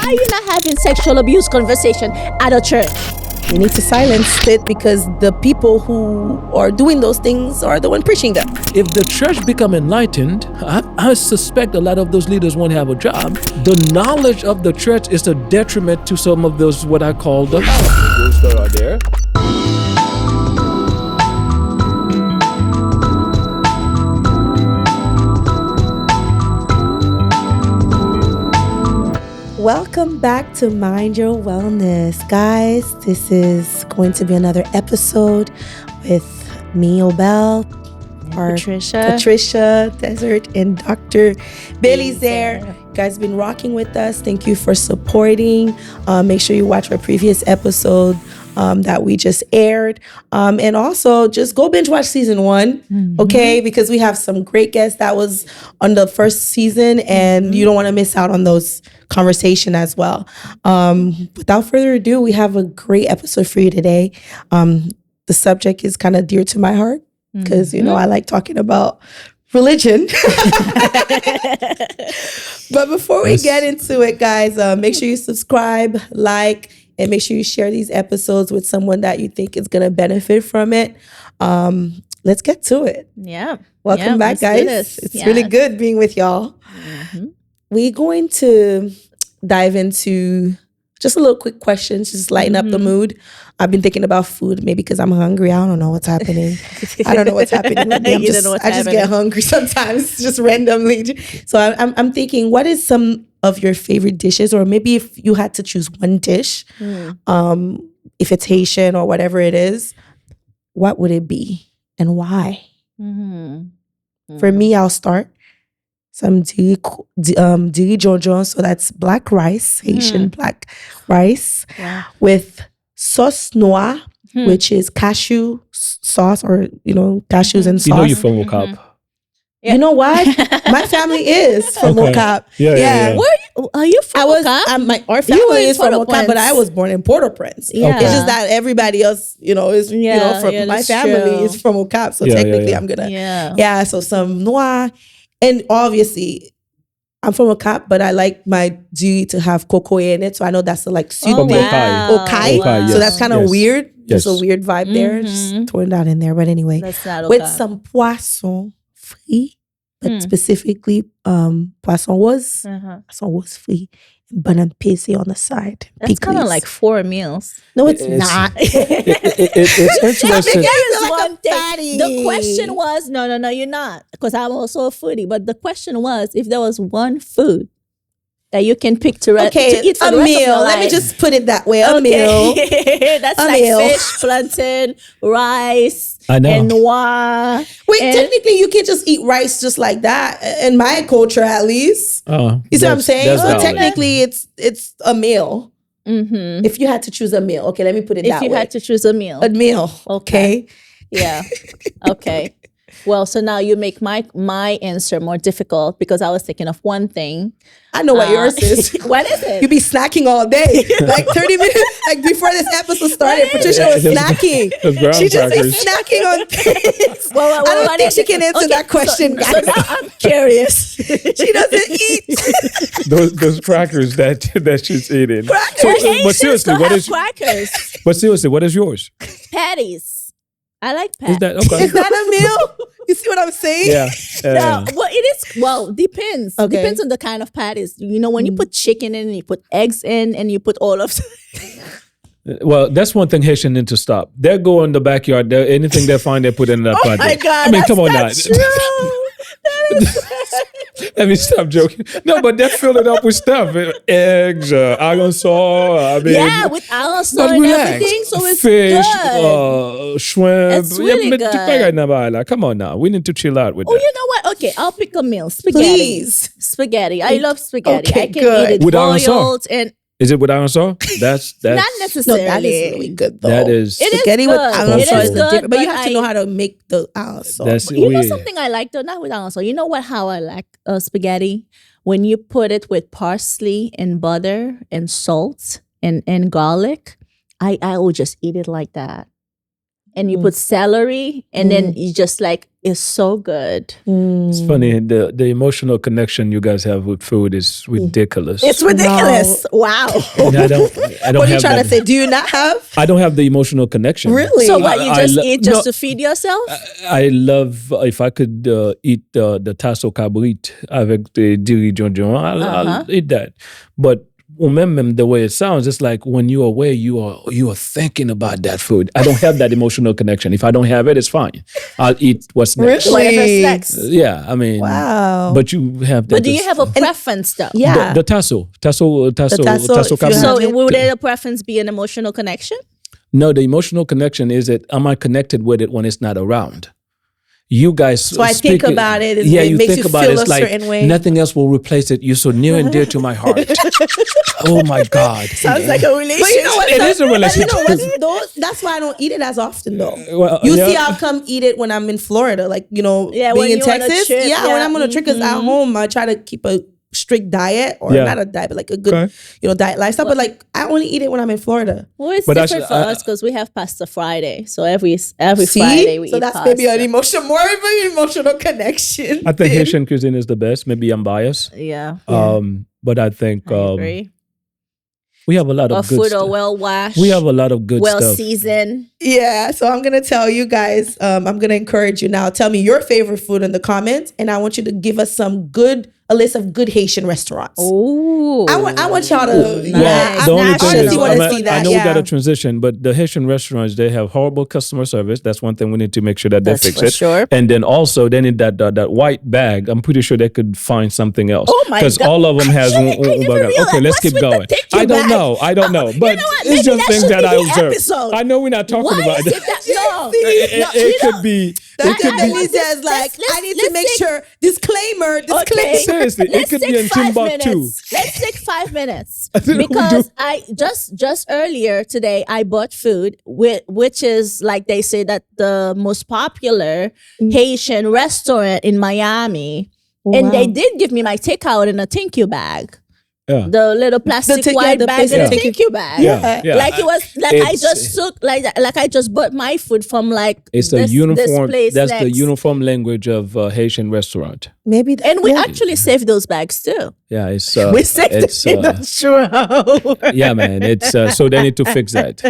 are you not having sexual abuse conversation at a church? We need to silence it because the people who are doing those things are the one preaching them. If the church become enlightened, I suspect a lot of those leaders won't have a job. The knowledge of the church is a detriment to some of those, what I call the those that are there. Welcome back to Mind Your Wellness. Guys, this is going to be another episode with me, Obel, Patricia, Desert, and Dr. Bailey's there. You guys have been rocking with us. Thank you for supporting. Make sure you watch our previous episode that we just aired. And also just go binge watch season 1, okay? Because we have some great guests that was on the first season and you don't want to miss out on those conversation as well. Without further ado, we have a great episode for you today. The subject is kind of dear to my heart because, you know, I like talking about religion. But before we get into it, guys, make sure you subscribe, like, and make sure you share these episodes with someone that you think is going to benefit from it. Let's get to it. Yeah. Welcome back, guys. It's really good being with y'all. We're going to dive into just a little quick questions, just lighten up the mood. I've been thinking about food, maybe because I'm hungry. I don't know what's happening. I don't know what's happening with me. I just get hungry sometimes, just randomly. So I'm thinking, what is some of your favorite dishes? Or maybe if you had to choose one dish, if it's Haitian or whatever it is, what would it be and why? For me, I'll start. Some diri jojo, so that's black rice, Haitian black rice, with sauce noire, which is cashew sauce, or cashews and sauce. You know you're from Wokap. You know what? My family is from Wokap. Yeah. Where are you from? Our family is from Wokap, but I was born in Port-au-Prince. Yeah. It's just that everybody else, is from my family is from Wokap. So technically, I'm gonna So some noir. And obviously, I'm from Okap, but I like my diri to have cocoa in it. So I know that's like sweet okai. Yes. So that's kind of weird. Yes. There's a weird vibe there. Just throwing that in there. But anyway, with some poisson frit, but specifically poisson was frit. Banana pastry on the side. That's kind of like 4 meals. No, it's not. It's interesting. There is one thing. The question was, no, you're not. Because I'm also a foodie. But the question was, if there was one food that you can pick to eat for the rest of your life. Let me just put it that way. A meal. That's like fish, plantain, rice, and noir. Wait, technically you can't just eat rice just like that. In my culture, at least. You see what I'm saying? So technically, it's a meal. If you had to choose a meal, okay, let me put it that way. If you had to choose a meal, okay, yeah, okay. Well, so now you make my answer more difficult because I was thinking of one thing. I know what yours is. What is it? You be snacking all day. Like 30 minutes, like before this episode started, Patricia was snacking. She just be snacking on things. I don't think she can answer that question, guys. So now I'm curious. She doesn't eat. those crackers that she's eating. But seriously, crackers? But seriously, what is yours? Patties. I like patties. Is that a meal? You see what I'm saying? Yeah. No, well, it is. Well, depends. Okay. Depends on the kind of patties. When you put chicken in, and you put eggs in, and you put all of. Well, that's one thing Haitian need to stop. They go in the backyard. Anything they find, they put in that pot. Oh my God! I mean, come on now. True. Let me stop joking. No, but they fill it up with stuff. Eggs, iron saw. With iron saw and everything. So it's fish, good. Shrimp. It's really good. Come on now. We need to chill out with that. You know what? Okay, I'll pick a meal. Spaghetti. Please. Spaghetti. I love spaghetti. Okay, I can eat it with iron saw. And is it with iron saw? That's not necessarily. No, that is really good though. That is spaghetti with iron saw is good, but you have to know how to make the iron saw. You know something I like though, not with iron saw. You know how I like spaghetti? When you put it with parsley and butter and salt and garlic, I will just eat it like that. And you put celery, and then you just like is so good. It's funny. The emotional connection you guys have with food is ridiculous. It's ridiculous. Wow. And I don't What are you trying to say? Do you not have? I don't have the emotional connection. Really? So what, you just eat just to feed yourself? I love, if I could eat the tasso cabrit avec the dirigeant, I'll eat that. But the way it sounds, it's like when you're away, you are thinking about that food. I don't have that emotional connection. If I don't have it, it's fine. I'll eat what's next. Whatever's next. Yeah, I mean, wow. But you have that. But do you have a preference though? Yeah. The tasso cabrit. So would a preference be an emotional connection? No, the emotional connection is that am I connected with it when it's not around? You guys. So I think about it. And it you makes think you about feel it. It's a like certain way. nothing else will replace it. You're so near and dear to my heart. Oh my God. Sounds like a relationship. But you know what? It is a relationship. But you know what? That's why I don't eat it as often though. Well, See, I'll come eat it when I'm in Florida, like being in Texas. When I'm on a trip, because at home I try to keep a strict diet, or not a diet, but like a good, diet lifestyle. But like I only eat it when I'm in Florida. Well, it's different for us because we have Pasta Friday, so every Friday we eat that's pasta. maybe more of an emotional connection. I think Haitian cuisine is the best. Maybe I'm biased. Yeah. But I think I agree. we have a lot of good food stuff. are well washed. We have a lot of good well stuff. seasoned. Yeah, so I'm gonna tell you guys. I'm gonna encourage you now. Tell me your favorite food in the comments, and I want you to give us a list of good Haitian restaurants. Oh, I want y'all to. Well, the only thing is, I know we got to Yeah. transition, but the Haitian restaurants, they have horrible customer service. That's one thing we need to make sure that they That's fix for it. sure. And then also they need that white bag. I'm pretty sure they could find something else. Oh my Because God. all of them has. I didn't realize. Okay, let's What's keep with the going. thank you I don't bag? know. But You know what? it's Maybe just that things should that be I the observe. episode. I know we're not talking Why about is it. it that? No, It could be. That It could guy be. says like, I need to make sure disclaimer. Okay. Seriously, it Let's could be take in 5 Timbuktu. minutes. Let's take 5 minutes think we because do. I just earlier today I bought food which is like they say that the most popular Haitian restaurant in Miami, and they did give me my takeout in a thank you bag. Yeah. The little plastic white bag in a thank you bag. Yeah. Like it was like I just took like I just bought my food from like It's this, the uniform. This place That's next. the uniform language of Haitian restaurant. Maybe And we actually saved those bags too. Yeah, it's We saved it's it in the show. yeah, man. It's so they need to fix that.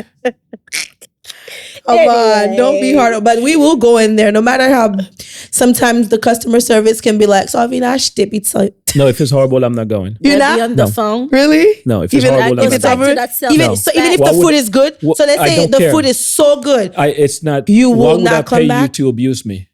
Come on, don't be hard. But we will go in there, no matter how. Sometimes the customer service can be like, "So pizza." No, if it's horrible, I'm not going. You're They'll be not on the phone. really. No, if it's horrible, I'm if not it's going. over, that even No. so, even if Why the would- food is good. Wh- So let's I say don't the care. food is so good. It's not. You will why would not I come pay back? you to abuse me?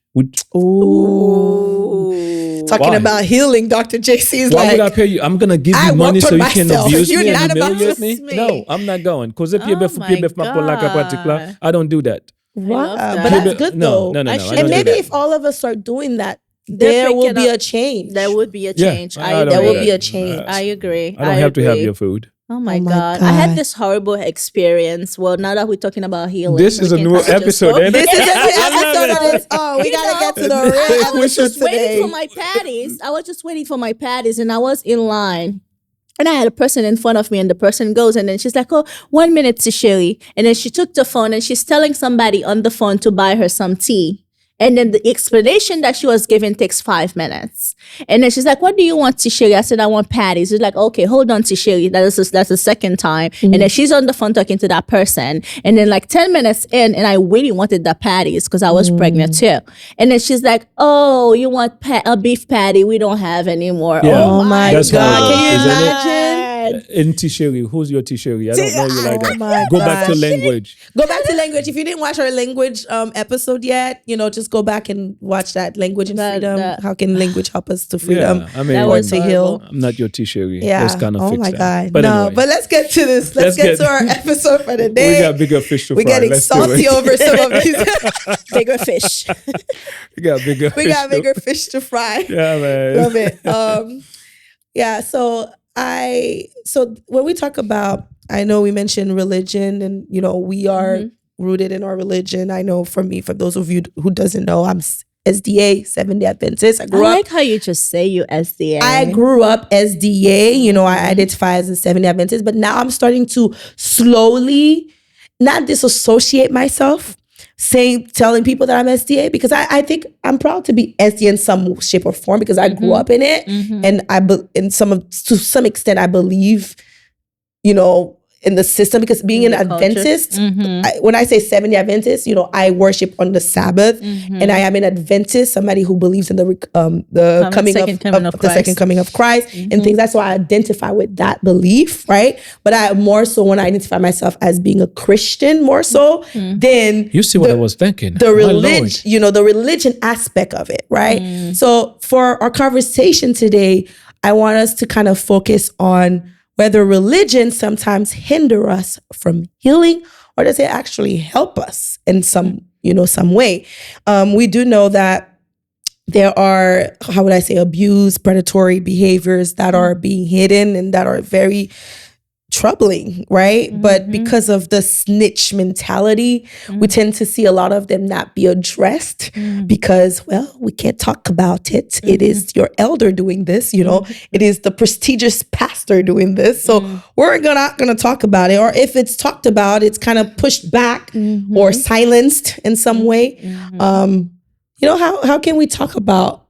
Talking Why? about healing, Dr. JC is Why like, would I pay you? I'm gonna give I you money worked so on you can myself. abuse You're me and not about humiliate to me? me. No, I'm not going. Because if Oh you my God. I don't do that. wow, that. but that's good though. No. I I should- don't And do maybe that. if all of us start doing that, They're there will picking be up- a change. There would be a Yeah, change. I don't There do will that. be a change. I agree. I don't have to have agree. your food. Oh my Oh my God. I had God. this horrible experience. Well, now that we're talking about healing. This is we a can new kinda just episode. go- ain't it? This is I the love episode it. of this. Oh, we You gotta know, get to the I real was just episode waiting today. for my patties. I was just waiting for my patties and I was in line. And I had a person in front of me and the person goes and then she's like, oh, 1 minute, Sherry. And then she took the phone and she's telling somebody on the phone to buy her some tea. And then the explanation that she was giving takes 5 minutes. And then she's like, what do you want, Tishiri? I said, I want patties. She's like, okay, hold on, Tishiri. That's the second time. And then she's on the phone talking to that person. And then like 10 minutes in, and I really wanted the patties because I was pregnant too. And then she's like, oh, you want a beef patty? We don't have anymore. Yeah. Oh my That's God. horrible, Can you isn't it? imagine? In Tishiri, who's your Tishiri? I don't know you like Oh that. my Go back to gosh. language. Go back to language. If you didn't watch our language episode yet, just go back and watch that language and freedom. How can language help us to freedom? Yeah, I mean, That or was to horrible. heal? I'm not your Tishiri. Yeah. Let's kind of Oh fix my that. God. But no, anyway, but let's get to this. Let's get to our episode for the day. we got bigger fish to We're fry. getting Let's do salty it. over some of these. Bigger fish. We got bigger We fish got to- bigger fish to fry. Yeah, man. Love it. Yeah. So when we talk about, I know we mentioned religion, and we are rooted in our religion. I know for me, for those of you who doesn't know, I'm SDA, Seventh-day Adventist. I I grew up. like how you just say you SDA. I grew up SDA. I identify as a Seventh-day Adventist, but now I'm starting to slowly not disassociate myself, telling people that I'm SDA, because I think I'm proud to be SDA in some shape or form, because I grew up in it, and to some extent I believe, in the system, because being an Adventist, when I say 70 Adventist, I worship on the Sabbath, and I am an Adventist, somebody who believes in the second coming of Christ and things. That's why I identify with that belief, right? But I more so when I identify myself as being a Christian, more so than you see what I was thinking. The religion, the religion aspect of it, right? So for our conversation today, I want us to kind of focus on whether religion sometimes hinder us from healing, or does it actually help us in some way? We do know that there are, how would I say, abuse, predatory behaviors that are being hidden and that are very troubling, right? But because of the snitch mentality, we tend to see a lot of them not be addressed because, well, we can't talk about it. It is your elder doing this, it is the prestigious pastor doing this. So we're not gonna talk about it. Or if it's talked about, it's kind of pushed back or silenced in some way. How can we talk about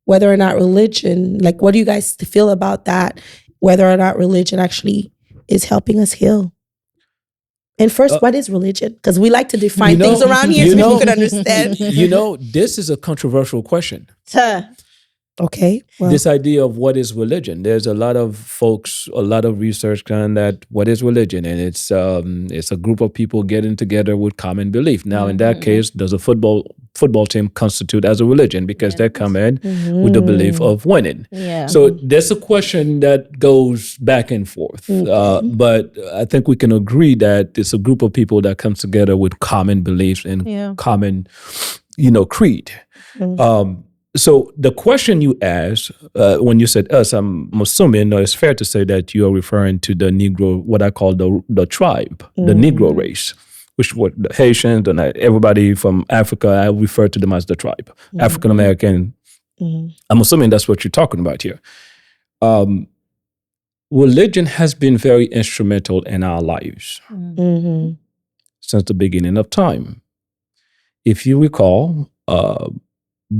whether or not religion, like, what do you guys feel about that? Whether or not religion actually is helping us heal. And first, what is religion? Because we like to define things around here so people can understand. This is a controversial question. Okay. Well. This idea of what is religion. There's a lot of folks, a lot of research on that. What is religion? And it's a group of people getting together with common belief. Now, in that case, does a football team constitute as a religion? Because they come in with the belief of winning. Yeah. So there's a question that goes back and forth. But I think we can agree that it's a group of people that comes together with common beliefs and common, creed. So the question you asked, when you said us, I'm assuming, it's fair to say that you are referring to the Negro, what I call the tribe, the Negro race, which were the Haitians, everybody from Africa, I refer to them as the tribe, African American. I'm assuming that's what you're talking about here. Religion has been very instrumental in our lives since the beginning of time. If you recall,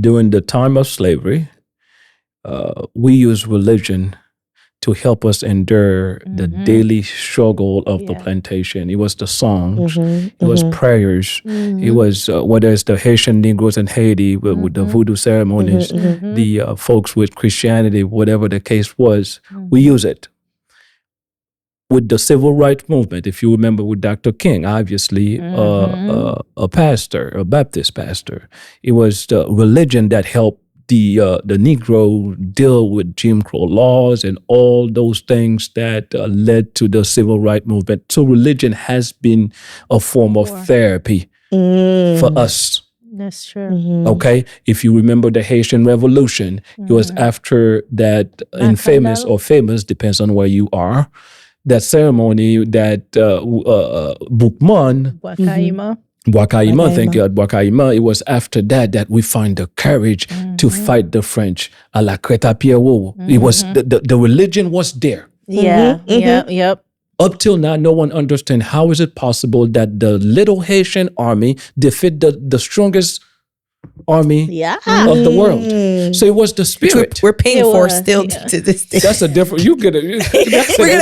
during the time of slavery, we used religion to help us endure the daily struggle of the plantation. It was the songs, it was prayers, it was, whether it's the Haitian Negroes in Haiti with the voodoo ceremonies, the folks with Christianity, whatever the case was, we use it. With the civil rights movement, if you remember, with Dr. King, obviously a pastor, a Baptist pastor, it was the religion that helped the Negro deal with Jim Crow laws and all those things that led to the civil rights movement. So religion has been a form of therapy for us. That's true. Okay, if you remember the Haitian Revolution, it was after that infamous or famous, depends on where you are, that ceremony that Boukman, Wakaima, thank God, Wakaima, it was after that we find the courage to fight the French à la crête à Pierrot. It was, the religion was there. Yep. Up till now, no one understands how is it possible that the little Haitian army defeat the strongest army of the world. So it was the spirit. We're paying for still to this day. That's a different. We're gonna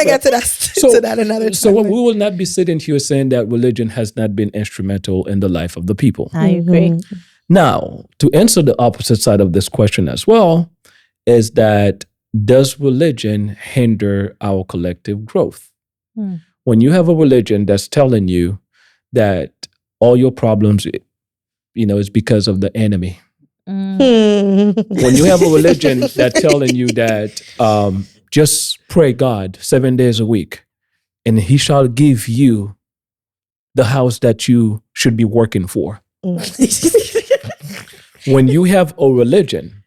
get to that another time. So we will not be sitting here saying that religion has not been instrumental in the life of the people. I agree. Now, to answer the opposite side of this question as well, is that does religion hinder our collective growth? When you have a religion that's telling you that all your problems, is because of the enemy. When you have a religion that's telling you that just pray God 7 days a week and he shall give you the house that you should be working for. When you have a religion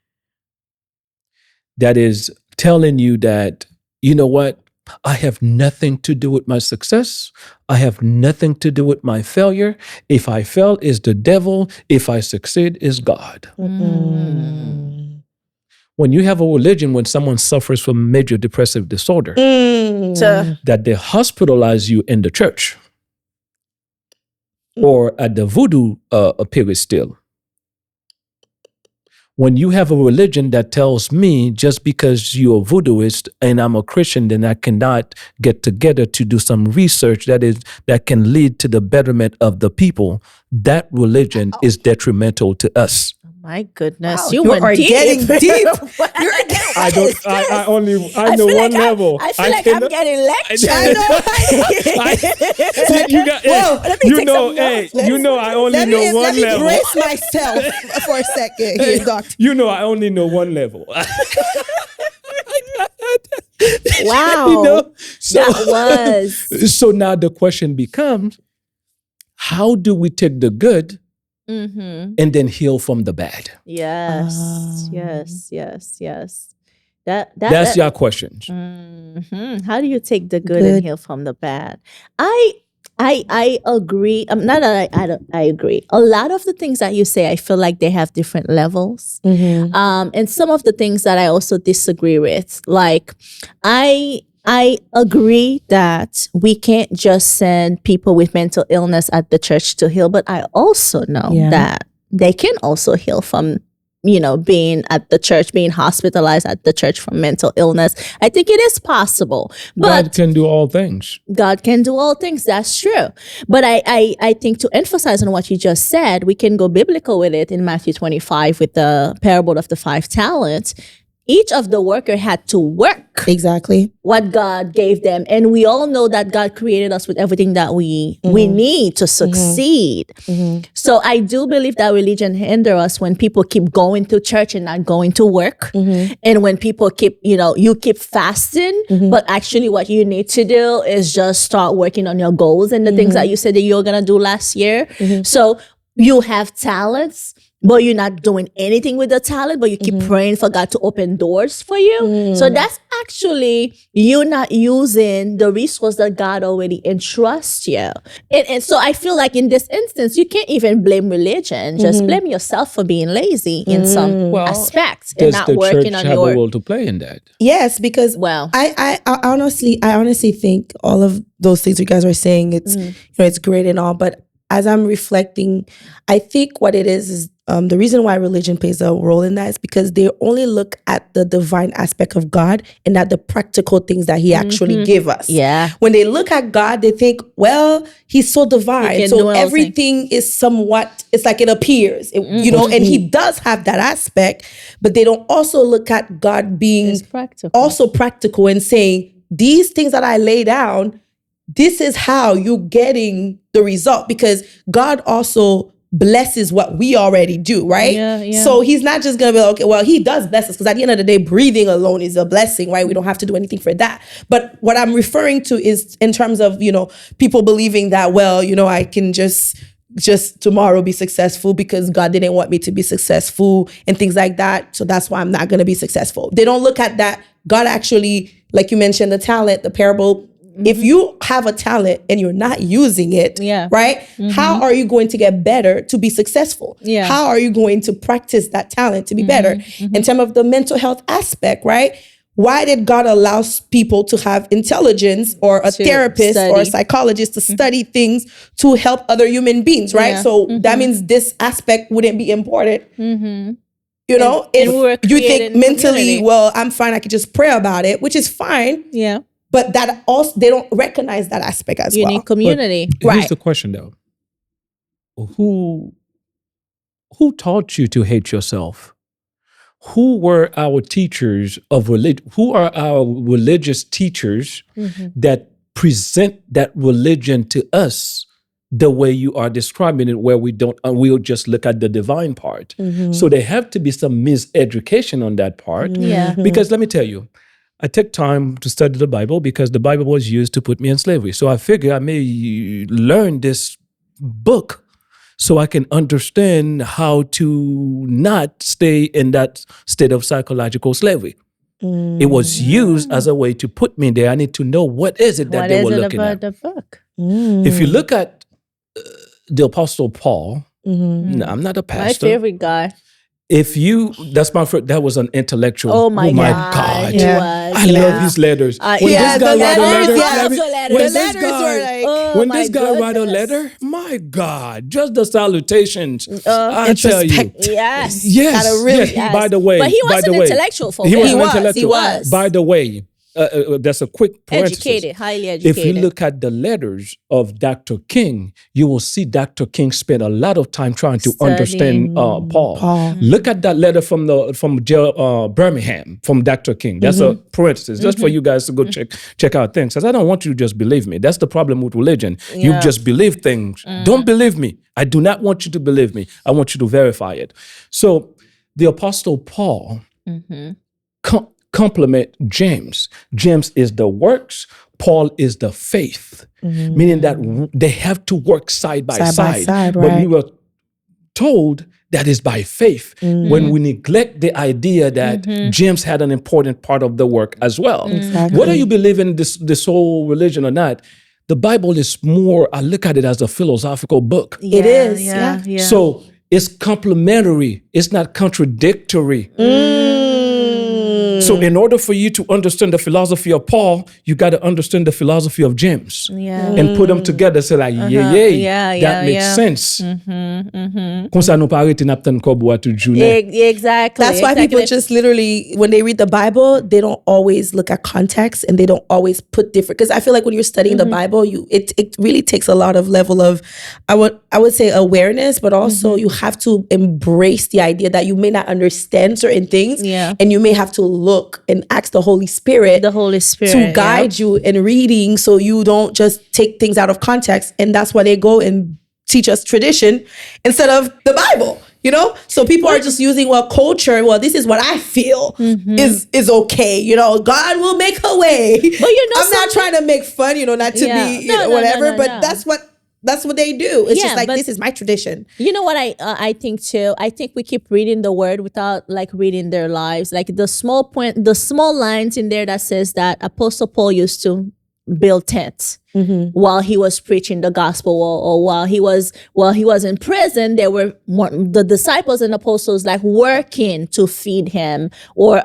that is telling you that, you know what, I have nothing to do with my success. I have nothing to do with my failure. If I fail, is the devil. If I succeed, is God. When you have a religion, when someone suffers from major depressive disorder, that they hospitalize you in the church. or at the voodoo period still. When you have a religion that tells me just because you're a voodooist and I'm a Christian, then I cannot get together to do some research that can lead to the betterment of the people, that religion is detrimental to us. My goodness, Wow, you are deep. getting deep. I know one level. I feel like I'm getting lectured. I know. You got, Whoa, let me take some notes. I only know one let me level. brace myself for a second here, doctor. You know, I only know one level. Wow. So now the question becomes, how do we take the good and then heal from the bad? Yes. That's your questions. How do you take the good and heal from the bad? I agree. Not that I agree. A lot of the things that you say, I feel like they have different levels. And some of the things that I also disagree with, like I agree that we can't just send people with mental illness at the church to heal, but I also know that they can also heal from, being at the church, being hospitalized at the church from mental illness. I think it is possible. But God can do all things. God can do all things. That's true. But I think to emphasize on what you just said, we can go biblical with it in Matthew 25 with the parable of the 5 talents. Each of the worker had to work exactly what God gave them. And we all know that God created us with everything that we need to succeed. So I do believe that religion hinders us when people keep going to church and not going to work. And when people keep, you keep fasting, but actually what you need to do is just start working on your goals and the things that you said that you're going to do last year. So you have talents, but you're not doing anything with the talent, but you keep praying for God to open doors for you. So that's actually you not using the resource that God already entrusts you. And so I feel like in this instance, you can't even blame religion. Just blame yourself for being lazy in some aspects and not working on your... Does the church have a role to play in that? Yes, because I honestly think all of those things you guys are saying, it's it's great and all, but as I'm reflecting, I think what it is the reason why religion plays a role in that is because they only look at the divine aspect of God and not the practical things that he actually gave us. Yeah. When they look at God, they think, well, he's so divine. So everything is somewhat, it's like it appears, and he does have that aspect, but they don't also look at God being also practical and saying, these things that I lay down, this is how you're getting the result, because God also blesses what we already do, right? Yeah. So he's not just going to be like, okay, well, he does bless us, because at the end of the day, breathing alone is a blessing, right? We don't have to do anything for that. But what I'm referring to is in terms of, people believing that, well, I can just tomorrow be successful because God didn't want me to be successful and things like that. So that's why I'm not going to be successful. They don't look at that. God actually, like you mentioned, the talent, the parable. If you have a talent and you're not using it, right? How are you going to get better to be successful? How are you going to practice that talent to be better? In terms of the mental health aspect, right? Why did God allow people to have intelligence, or a therapist or a psychologist to study things to help other human beings, right? So that means this aspect wouldn't be important. If you think mentally, well, I'm fine, I could just pray about it, which is fine. Yeah. But that also, they don't recognize that aspect as well. You need community. But here's the question though. Who taught you to hate yourself? Who were our teachers of religion? Who are our religious teachers that present that religion to us the way you are describing it, where we'll just look at the divine part? So there have to be some miseducation on that part. Because let me tell you, I take time to study the Bible because the Bible was used to put me in slavery. So I figure I may learn this book so I can understand how to not stay in that state of psychological slavery. It was used as a way to put me there. I need to know what is it that they were looking at. The book? If you look at the Apostle Paul, no, I'm not a pastor. My favorite guy. That's my first, that was an intellectual. Oh my God. God. Yeah. I love his letters. When this guy write a letter, when this guy write a letter, my God, just the salutations. I tell you. Yes. Yes. By the way. But he was an intellectual for He him. was an intellectual. He was. By the way, that's a quick parenthesis. Educated, highly educated. If you look at the letters of Dr. King, you will see Dr. King spent a lot of time trying to understand Paul. Look at that letter from Birmingham from Dr. King. That's a parenthesis, just for you guys to go check out things. Because I don't want you to just believe me. That's the problem with religion. You just believe things. Don't believe me. I do not want you to believe me. I want you to verify it. So the Apostle Paul complement James. James is the works, Paul is the faith, meaning that they have to work side by side. Right. But we were told that is by faith when we neglect the idea that James had an important part of the work as well. Exactly. Whether you believe in this whole religion or not, the Bible is more, I look at it as a philosophical book. It is. So it's complementary. It's not contradictory. So in order for you to understand the philosophy of Paul, you got to understand the philosophy of James. And put them together. So like, that makes sense. Exactly. That's why people just lliterally, when they read the Bible, they don't always look at context and they don't always put different. Because I feel like when you're studying the Bible, it really takes a lot of level of, I would say awareness, but also you have to embrace the idea that you may not understand certain things, and you may have to look and ask the Holy Spirit to guide you in reading, so you don't just take things out of context. And that's why they go and teach us tradition instead of the Bible. You know, so people are just using culture. Well, this is what I feel is okay. God will make a way. But I'm not trying to make fun. Not to be whatever. But that's what they do. It's just like, this is my tradition. You know what I think too? I think we keep reading the word without like reading their lives. Like the small lines in there that says that Apostle Paul used to build tents while he was preaching the gospel, or while he was in prison. There were the disciples and apostles like working to feed him, or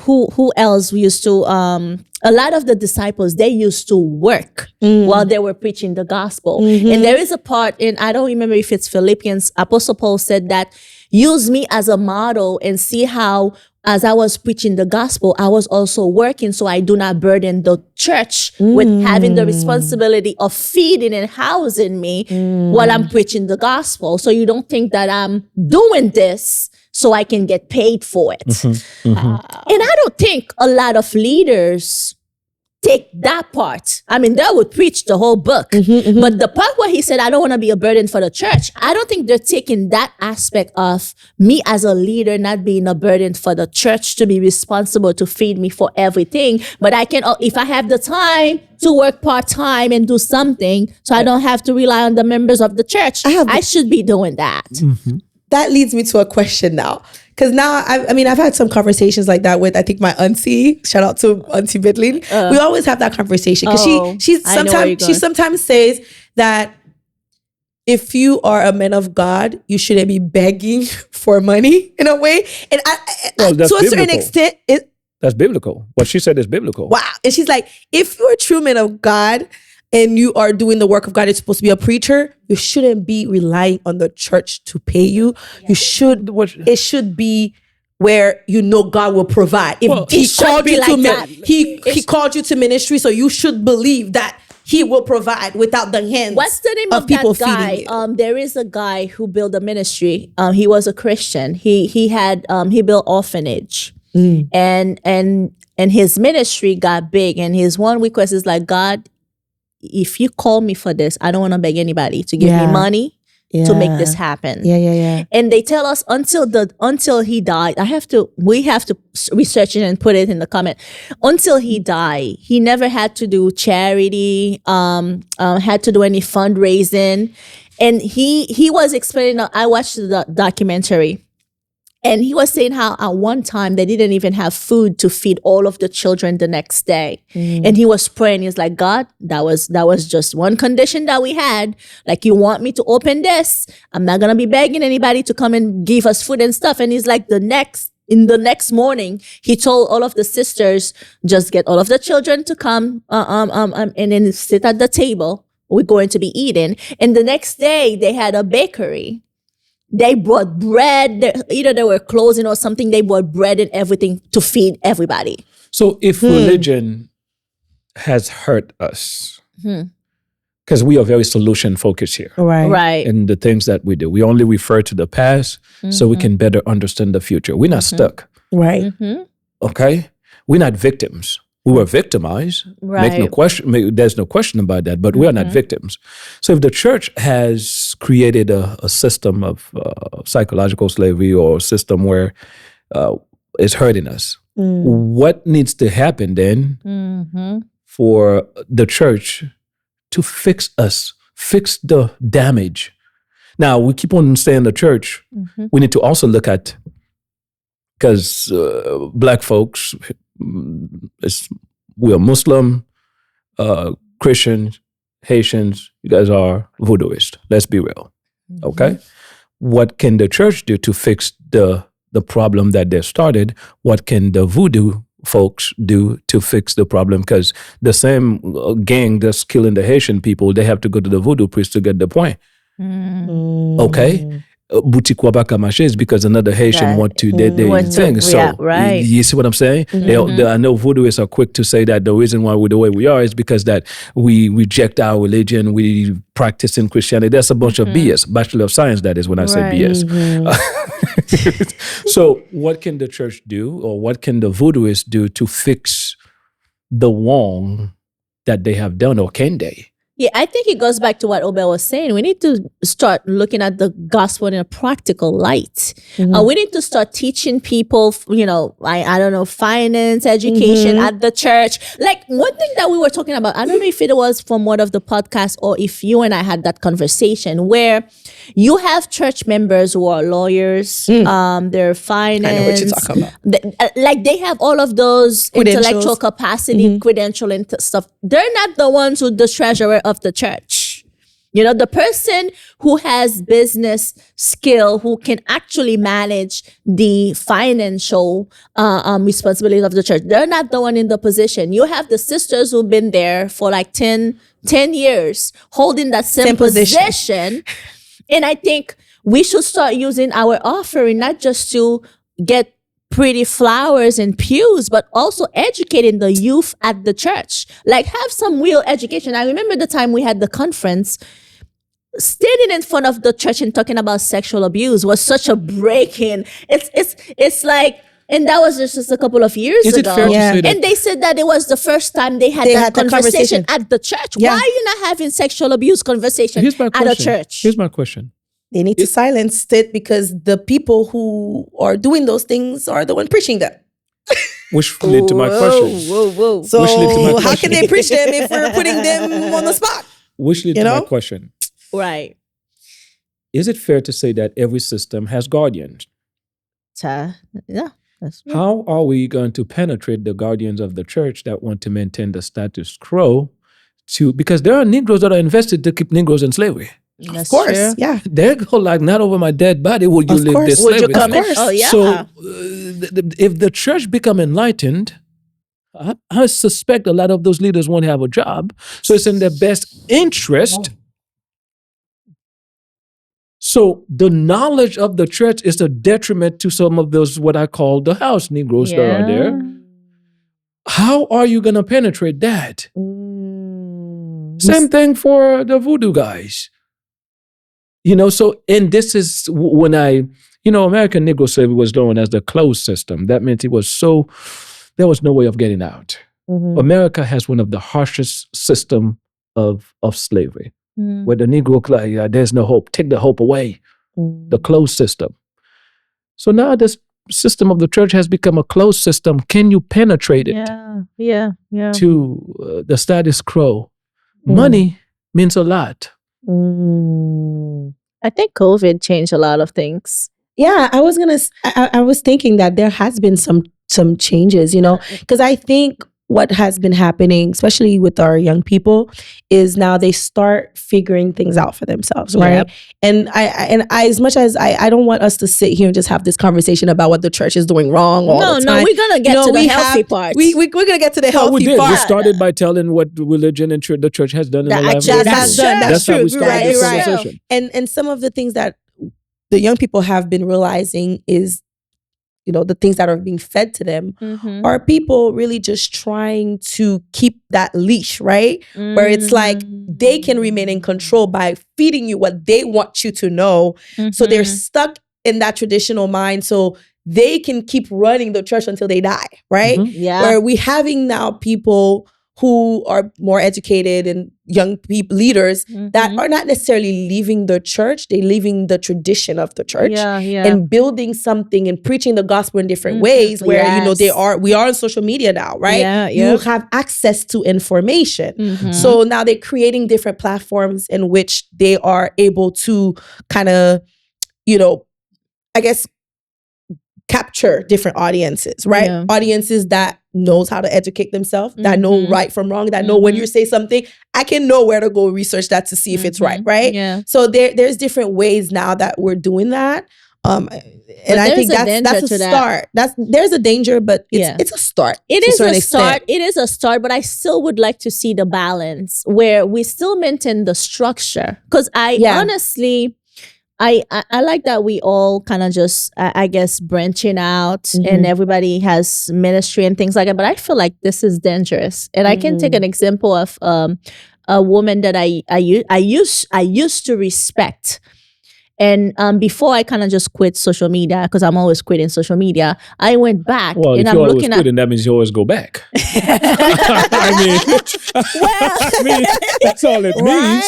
who else used to a lot of the disciples, they used to work while they were preaching the gospel. And there is a part in, I don't remember if it's Philippians, Apostle Paul said that, use me as a model and see how, as I was preaching the gospel, I was also working, so I do not burden the church with having the responsibility of feeding and housing me while I'm preaching the gospel. So you don't think that I'm doing this so I can get paid for it. And I don't think a lot of leaders take that part. I mean, they would preach the whole book. But the part where he said, I don't want to be a burden for the church, I don't think they're taking that aspect of me as a leader not being a burden for the church to be responsible to feed me for everything. But I can, if I have the time to work part-time and do something, so I don't have to rely on the members of the church, I should be doing that. That leads me to a question now. Because now, I've had some conversations like that with, I think, my auntie. Shout out to Auntie Bidlin. We always have that conversation. Because she sometimes says that if you are a man of God, you shouldn't be begging for money in a way. And to a certain extent, that's biblical. What she said is biblical. Wow. And she's like, if you're a true man of God and you are doing the work of God, you're supposed to be a preacher, you shouldn't be relying on the church to pay you. You should, it should be where God will provide. If he called you to he called you to ministry, so you should believe that he will provide without the hands. What's the name of people that guy? There is a guy who built a ministry. He was a Christian. He built orphanage. And his ministry got big, and his one request is like, God, if you call me for this, I don't want to beg anybody to give me money to make this happen. And they tell us until he died, we have to research it and put it in the comment. Until he died, he never had to do charity, had to do any fundraising. And he was explaining, I watched the documentary, And he was saying how at one time they didn't even have food to feed all of the children the next day. And he was praying. He's like, God, that was just one condition that we had. Like, you want me to open this? I'm not gonna be begging anybody to come and give us food and stuff. And he's like, in the next morning, he told all of the sisters, just get all of the children to come and then sit at the table. We're going to be eating. And the next day, they had a bakery. They brought bread. Either they were closing or something. They brought bread and everything to feed everybody. So if religion has hurt us, because we are very solution focused here. Right. And the things that we do, we only refer to the past so we can better understand the future. We're not stuck. Right. Okay? We're not victims. We were victimized. Right. Make no question. There's no question about that. But we are not victims. So if the church has created a system of psychological slavery or a system where it's hurting us, what needs to happen then for the church to fix us, fix the damage? Now, we keep on saying the church. We need to also look at, because Black folks, we are Muslim, Christians, Haitians, you guys are voodooist. Let's be real. Okay? What can the church do to fix the problem that they started? What can the voodoo folks do to fix the problem? Because the same gang that's killing the Haitian people, they have to go to the voodoo priest to get the point. Okay? Boutique wabaka marché is because another Haitian want to they thing. So right. You see what I'm saying? I know voodooists are quick to say that the reason why we're the way we are is because that we reject our religion, we practice in Christianity. That's a bunch of BS. Bachelor of Science, that is when I say BS. So what can the church do, or what can the voodooists do to fix the wrong that they have done, or can they? Yeah, I think it goes back to what Obel was saying. We need to start looking at the gospel in a practical light. We need to start teaching people, I don't know, finance, education at the church. Like, one thing that we were talking about, I don't know if it was from one of the podcasts or if you and I had that conversation, where you have church members who are lawyers, they're finance. I know what you're talking about. They have all of those intellectual capacity, credential and stuff. They're not the ones who the treasurer of the church. The person who has business skill, who can actually manage the financial responsibilities of the church, they're not the one in the position. You have the sisters who've been there for like 10 years, holding that same position. And I think we should start using our offering not just to get pretty flowers and pews, but also educating the youth at the church. Like, have some real education. I remember the time we had the conference, standing in front of the church and talking about sexual abuse was such a break-in. It's like, and that was just a couple of years ago. Is it fair to say that? And they said that it was the first time they had that conversation at the church. Why are you not having sexual abuse conversation at a church? Here's my question. They need to silence it because the people who are doing those things are the one preaching them. Which led to my question. So how can they preach them if we're putting them on the spot? Which led to my question. Right. Is it fair to say that every system has guardians? Yeah. That's true. How are we going to penetrate the guardians of the church that want to maintain the status quo? Because there are Negroes that are invested to keep Negroes in slavery. Of course, yeah. They go like, not over my dead body will you live this slavery. Would you come in? Oh, yeah. So if the church become enlightened, I suspect a lot of those leaders won't have a job. So it's in their best interest. So the knowledge of the church is a detriment to some of those, what I call the house Negroes that are there. How are you going to penetrate that? Same thing for the voodoo guys. So, and this is when American Negro slavery was known as the closed system. That meant there was no way of getting out. America has one of the harshest system of slavery, where the Negro, there's no hope. Take the hope away. The closed system. So now this system of the church has become a closed system. Can you penetrate it? Yeah. To the status quo? Money means a lot. I think COVID changed a lot of things. Yeah, I was thinking that there has been some changes, because I think what has been happening, especially with our young people, is now they start figuring things out for themselves, right? Yep. And I, as much as I don't want us to sit here and just have this conversation about what the church is doing wrong all the time. No, we're gonna get to the healthy part. We're gonna get to the healthy we did. part. We started by telling what religion and the church has done in the lives of actually, the That's people. done. That's how true. we started this Right. conversation. And some of the things that the young people have been realizing is, the things that are being fed to them are people really just trying to keep that leash, right? Where it's like they can remain in control by feeding you what they want you to know. So they're stuck in that traditional mind. So they can keep running the church until they die, right? Yeah. Where we having now people who are more educated and young people, leaders that are not necessarily leaving the church, they're leaving the tradition of the church and building something and preaching the gospel in different ways where, we are on social media now, right? Yeah, you have access to information. So now they're creating different platforms in which they are able to kind of, I guess, capture different audiences, right? Yeah. Audiences that knows how to educate themselves, that know right from wrong, that know when you say something, I can know where to go research that to see if it's right? Yeah. So there's different ways now that we're doing that. And I think that's a start. There's a danger, but it's a start. It is a start. It is a start, but I still would like to see the balance where we still maintain the structure. Because honestly, I like that we all kind of just, I guess, branching out and everybody has ministry and things like that. But I feel like this is dangerous. And I can take an example of a woman that I used to respect. And before I kind of just quit social media, because I'm always quitting social media, I went back and I'm looking at. Quitting, that means you always go back. I mean, that's all it means.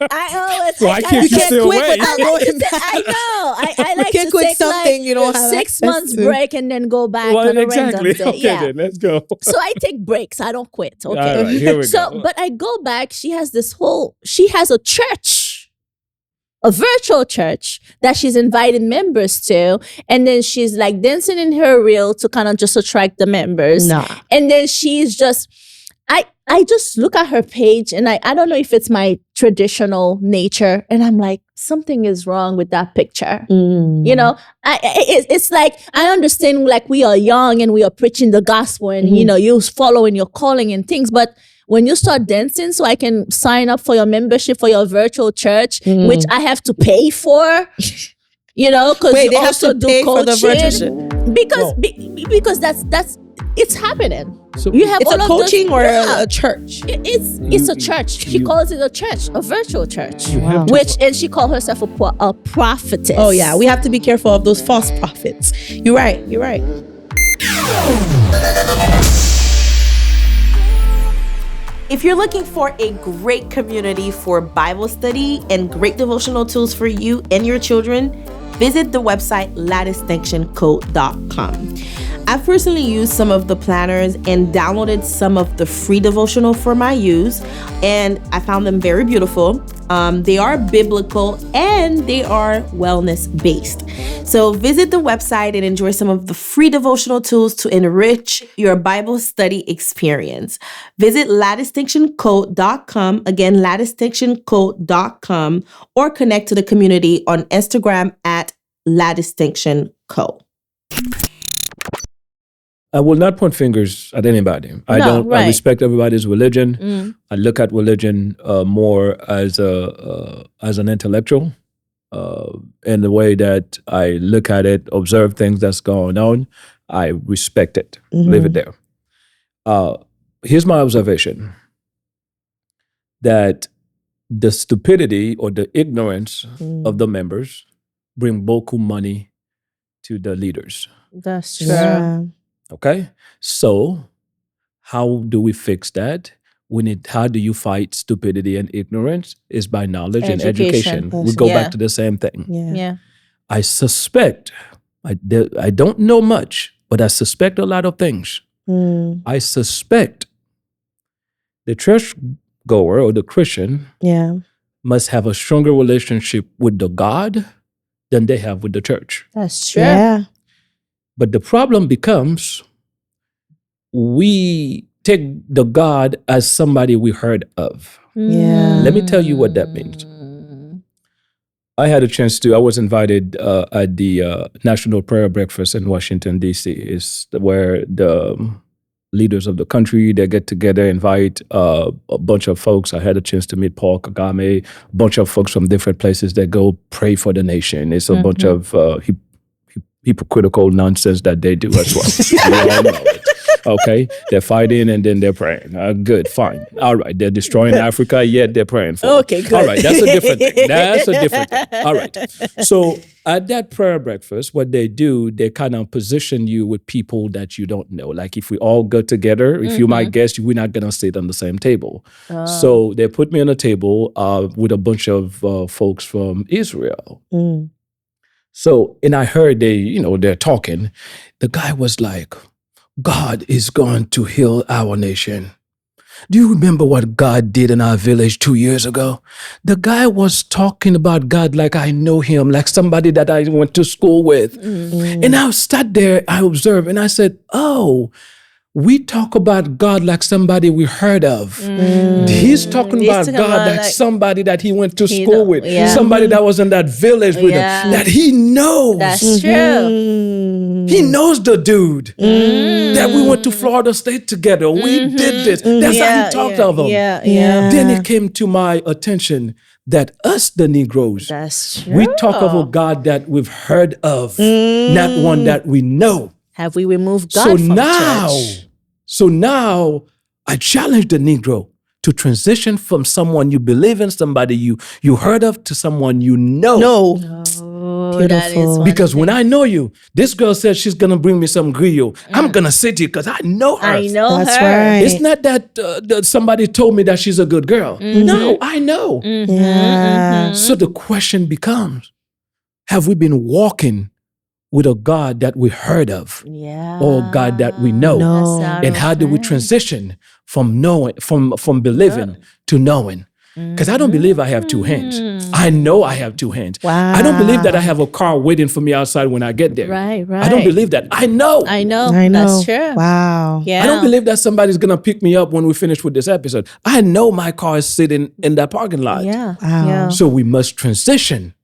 I keep you still away. I know. I like to quit take something you don't have 6 months break and then go back on a random day. Okay, then let's go. So I take breaks. I don't quit. Okay. All right, here we go. But I go back. She has a church. A virtual church that she's inviting members to, and then she's like dancing in her reel to kind of just attract the members. And then she's just, I just look at her page and I don't know if it's my traditional nature, and I'm like, something is wrong with that picture. It's like, I understand like we are young and we are preaching the gospel and you're following your calling and things, but when you start dancing, so I can sign up for your membership for your virtual church, which I have to pay for, because you they also have to do pay coaching. For the virtual because that's it's happening. So you have it's all a of coaching those, or a church. It's a church. She calls it a church, a virtual church, Wow. and she calls herself a prophetess. Oh yeah, we have to be careful of those false prophets. You're right. If you're looking for a great community for Bible study and great devotional tools for you and your children, visit the website ladistinctionco.com. I've personally used some of the planners and downloaded some of the free devotional for my use, and I found them very beautiful. They are biblical and they are wellness based. So visit the website and enjoy some of the free devotional tools to enrich your Bible study experience. Visit ladistinctionco.com, again, ladistinctionco.com, or connect to the community on Instagram at ladistinctionco. I will not point fingers at anybody. I respect everybody's religion. I look at religion more as an intellectual, in the way that I look at it, observe things that's going on. I respect it. Leave it there. Here's my observation: that the stupidity or the ignorance of the members bring beaucoup money to the leaders. That's true. Yeah. Okay, so how do we fix that? How do you fight stupidity and ignorance? Is by knowledge and education. We go back to the same thing. Yeah. I suspect, I don't know much, but I suspect a lot of things. I suspect the church goer or the Christian must have a stronger relationship with the God than they have with the church. That's true. Yeah. But the problem becomes we take the God as somebody we heard of. Yeah. Let me tell you what that means. I had a chance I was invited at the National Prayer Breakfast in Washington, D.C. It's where the leaders of the country, they get together, invite a bunch of folks. I had a chance to meet Paul Kagame, a bunch of folks from different places that go pray for the nation. It's a bunch of hypocritical nonsense that they do as well. You all know it. Okay, they're fighting and then they're praying. Good, fine. All right, they're destroying Africa, yet they're praying for it. Okay, good. All right, that's a different thing. That's a different thing. All right. So at that prayer breakfast, what they do, they kind of position you with people that you don't know. Like if we all go together, if you might guess, we're not going to sit on the same table. So they put me on a table with a bunch of folks from Israel. So, and I heard they're talking. The guy was like, God is going to heal our nation. Do you remember what God did in our village 2 years ago? The guy was talking about God like I know him, like somebody that I went to school with. And I sat there, I observed, and I said, oh, we talk about God like somebody we heard of. He's talking about God like somebody that he went to school with, somebody that was in that village with him, that he knows. That's true. He knows the dude that we went to Florida State together. We did this. That's how he talked of him. Then it came to my attention that us, the Negroes, That's true. we talk of a God that we've heard of, not one that we know. Have we removed God from church? So now I challenge the Negro to transition from someone you believe in, somebody you heard of, to someone you know. No. Oh, that is because when I know you, this girl said she's going to bring me some griot. I'm going to sit here because I know her. I know That's her. right. It's not that somebody told me that she's a good girl. No, I know. Yeah. So the question becomes, have we been walking with a God that we heard of, or a God that we know? No. And how do we transition from knowing, from believing to knowing? Because I don't believe I have two hands. I know I have two hands. Wow. I don't believe that I have a car waiting for me outside when I get there. Right. I don't believe that. I know. I know. I know. That's true. Wow. Yeah. I don't believe that somebody's going to pick me up when we finish with this episode. I know my car is sitting in that parking lot. Yeah. Wow. Yeah. So we must transition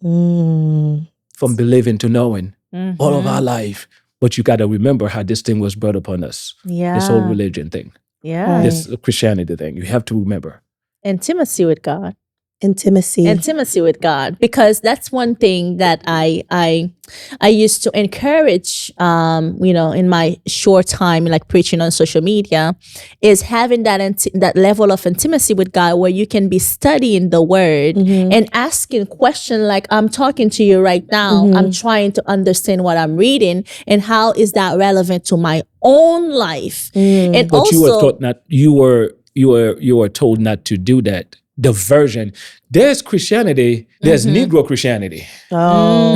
from believing to knowing all of our life. But you got to remember how this thing was brought upon us. Yeah. This whole religion thing. Yeah. This Christianity thing. You have to remember. Intimacy with God. Intimacy with God, because that's one thing that I used to encourage, in my short time, like preaching on social media, is having that level of intimacy with God where you can be studying the Word and asking questions like, I'm talking to you right now. I'm trying to understand what I'm reading and how is that relevant to my own life. And But also, you were taught not. You were told not to do that. The version. There's Christianity. There's Negro Christianity. Oh.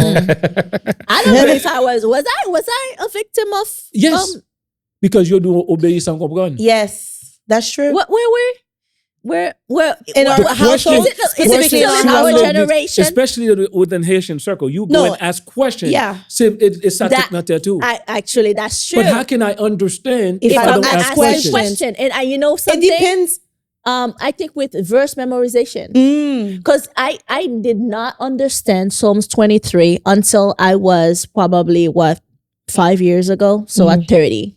I don't know if I was I a victim of Yes, because you do obey sans comprendre. Yes, that's true. Where In our household, is it specifically still in in our our household, generation? Especially within Haitian circle, you go and ask questions. Yeah. See, it's not there too. Actually, that's true. But how can I understand If if I I'm don't ask asking questions? question, and you know It something? depends. I think with verse memorization, because I did not understand Psalms 23 until I was probably 5 years ago. So at 30.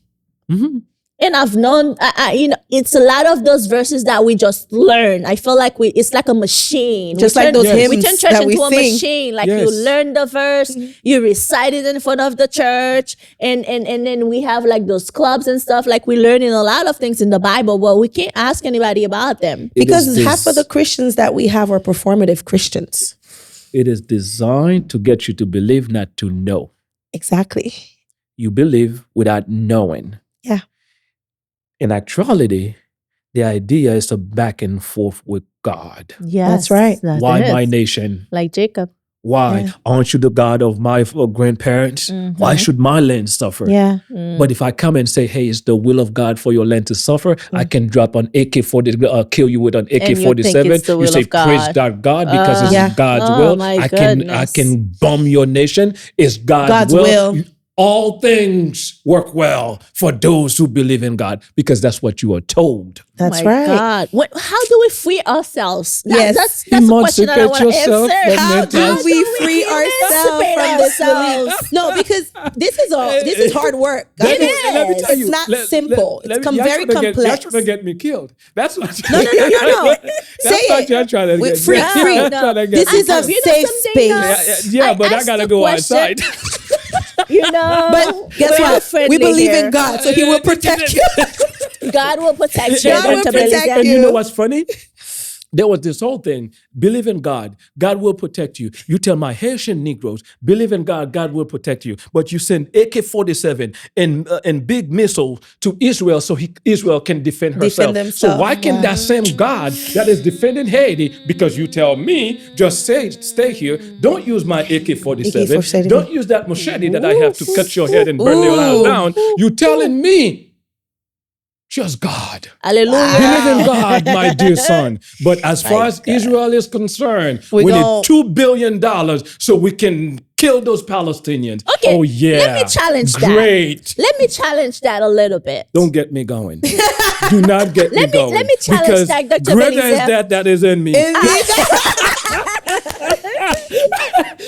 And I've known, it's a lot of those verses that we just learn. I feel like it's like a machine. Just like those hymns we turn church that we into a sing. machine. Like Yes. you learn the verse, you recite it in front of the church, and then we have like those clubs and stuff. Like we learning a lot of things in the Bible, but we can't ask anybody about them. Because half of the Christians that we have are performative Christians. It is designed to get you to believe, not to know. Exactly. You believe without knowing. Yeah. In actuality, the idea is a back and forth with God. Yes, That's right. Why my nation? Like Jacob. Why? Yeah. Aren't you the God of my grandparents? Why should my land suffer? Yeah. But if I come and say, hey, it's the will of God for your land to suffer, I can drop an AK-40, kill you with an AK-47. it's the You will say, of God. praise God because it's Yeah. God's Oh, will. my I goodness. can bomb your nation. It's God's will. All things work well for those who believe in God because that's what you are told. That's my right. God. How do we free ourselves? Yes. That's a question that I want to yourself answer. from How mental- do we free ourselves emancipate from this ourselves? belief? No, because this is hard work. Let me is. tell you, It's not simple. It's very complex. You're trying to get me killed. That's what. No. That's Say what it. you're trying to get. Free. You're trying to get This me is a killed. safe something space. Yeah, but I asked gotta the go question. outside. But guess we're what? friendly We believe here. in God, so He will protect you. God will protect you. God will to believe protect that. And you you. know what's funny? There was this whole thing. Believe in God. God will protect you. You tell my Haitian Negroes, believe in God. God will protect you. But you send AK-47 and big missiles to Israel so Israel can defend herself. themselves. So why can that same God that is defending Haiti, because you tell me, just stay here. Don't use my AK-47. AK-47. Don't use that machete that I have to cut your head and burn your house down. You telling me just God. Hallelujah. Believe in God, my dear son. But as far as Israel is concerned, we need $2 billion so we can kill those Palestinians. Okay. Oh, yeah. Let me challenge that. Great. Let me challenge that a little bit. Don't get me going. Do not get me going. Let me challenge because that, Dr. greater is Belize. that is in me.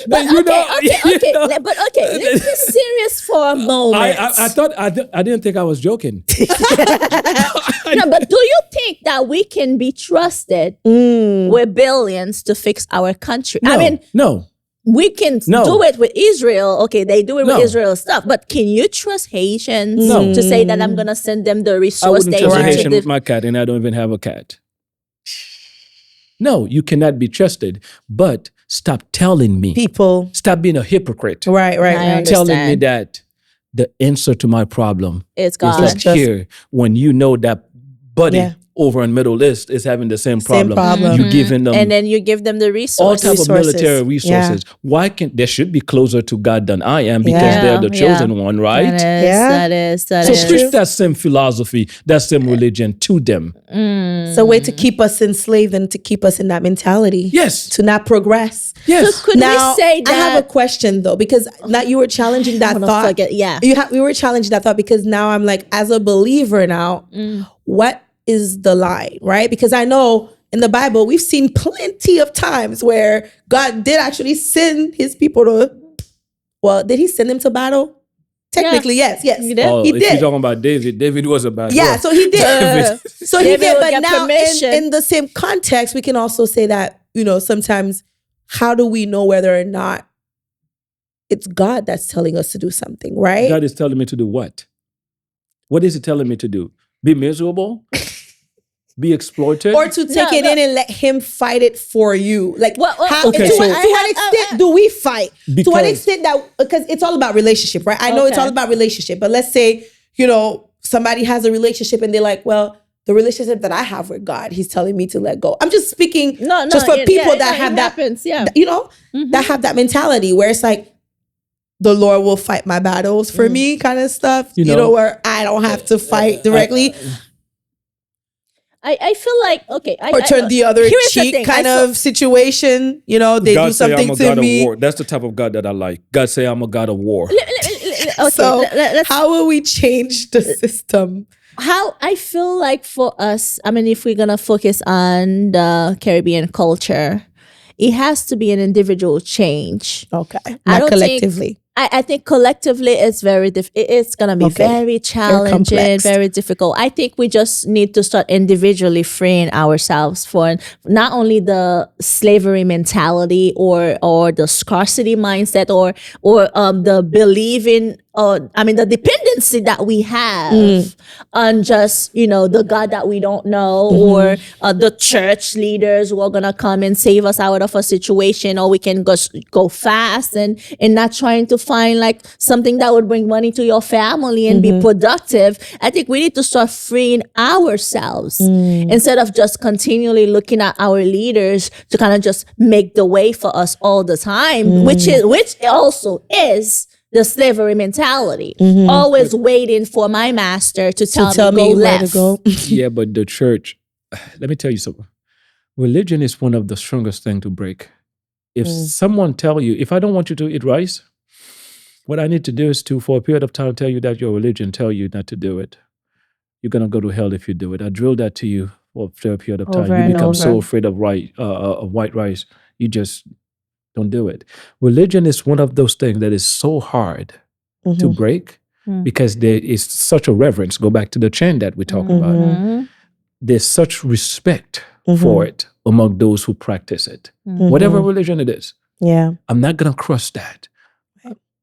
But you know, okay. But okay, let's be serious for a moment. I thought I didn't think I was joking. No, but do you think that we can be trusted with billions to fix our country? No, I mean, no. we can do it with Israel. Okay, they do it with Israel stuff. But can you trust Haitians to say that I'm going to send them the I resource wouldn't they trust a want Haitian to with my cat, and I don't even have a cat. No, you cannot be trusted. But stop telling me. People. Stop being a hypocrite. Right. Telling me that the answer to my problem It's God. is just here when you know that buddy over in Middle East is having the same problem. You giving them and then you give them the all resources. type of military resources. Why can't they should be closer to God than I am because they're the chosen one, right? That is. So preach that same philosophy, that same religion to them. It's a way to keep us enslaved and to keep us in that mentality. Yes. To not progress. Yes. So could Now, we say that? I have a question though, because now you were challenging that thought. We were challenging that thought because now I'm like, as a believer now, what is the line, right? Because I know in the Bible, we've seen plenty of times where God did actually send his people did he send them to battle? Technically, yes. He did. Oh, He if did. you're talking about David was about So he did. So he David did. will But get now permission. in the same context, we can also say that, sometimes how do we know whether or not it's God that's telling us to do something, right? God is telling me to do what? What is he telling me to do? Be miserable? Be exploited? Or to take it in and let him fight it for you. Like, to what extent do we fight? To what extent because it's all about relationship, right? I know it's all about relationship, but let's say, somebody has a relationship and they're like, well, the relationship that I have with God, he's telling me to let go. I'm just speaking just for people that have that, that have that mentality where it's like, the Lord will fight my battles for me kind of stuff, where I don't have to fight directly. I feel like, or turn the other cheek kind of situation. They God do something say I'm a to God me. Of war. That's the type of God that I like. God say I'm a God of war. So how will we change the system? How I feel like for us, I mean, if we're going to focus on the Caribbean culture, it has to be an individual change. Okay. Not collectively. I think collectively it's very it's going to be very challenging, very difficult. I think we just need to start individually freeing ourselves for not only the slavery mentality or the scarcity mindset or the believing the dependency that we have on just, the God that we don't know, or the church leaders who are going to come and save us out of a situation, or we can go fast and not trying to find like something that would bring money to your family and be productive. I think we need to start freeing ourselves instead of just continually looking at our leaders to kind of just make the way for us all the time, which also is the slavery mentality. Always waiting for my master to tell me where to go. Yeah, but the church, let me tell you something. Religion is one of the strongest things to break. If someone tell you, if I don't want you to eat rice, what I need to do is for a period of time, tell you that your religion tell you not to do it. You're going to go to hell if you do it. I drill that to you for a period of time. You become so afraid of white rice, you just don't do it. Religion is one of those things that is so hard to break because there is such a reverence. Go back to the chant that we talk about. There's such respect for it among those who practice it. Whatever religion it is. Yeah. I'm not going to cross that.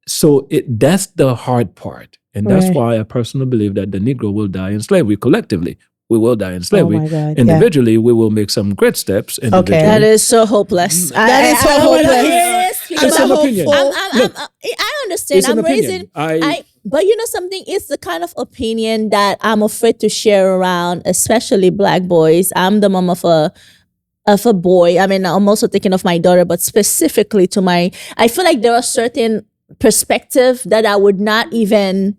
So that's the hard part. And that's why I personally believe that the Negro will die in slavery collectively. We will die in slavery. Oh my God, individually, we will make some great steps. Okay. That is so hopeless. That is so hopeless. It's an opinion. I understand. It's an I'm opinion. raising. But you know something? It's the kind of opinion that I'm afraid to share around, especially Black boys. I'm the mom of a boy. I mean, I'm also thinking of my daughter, but specifically I feel like there are certain perspectives that I would not even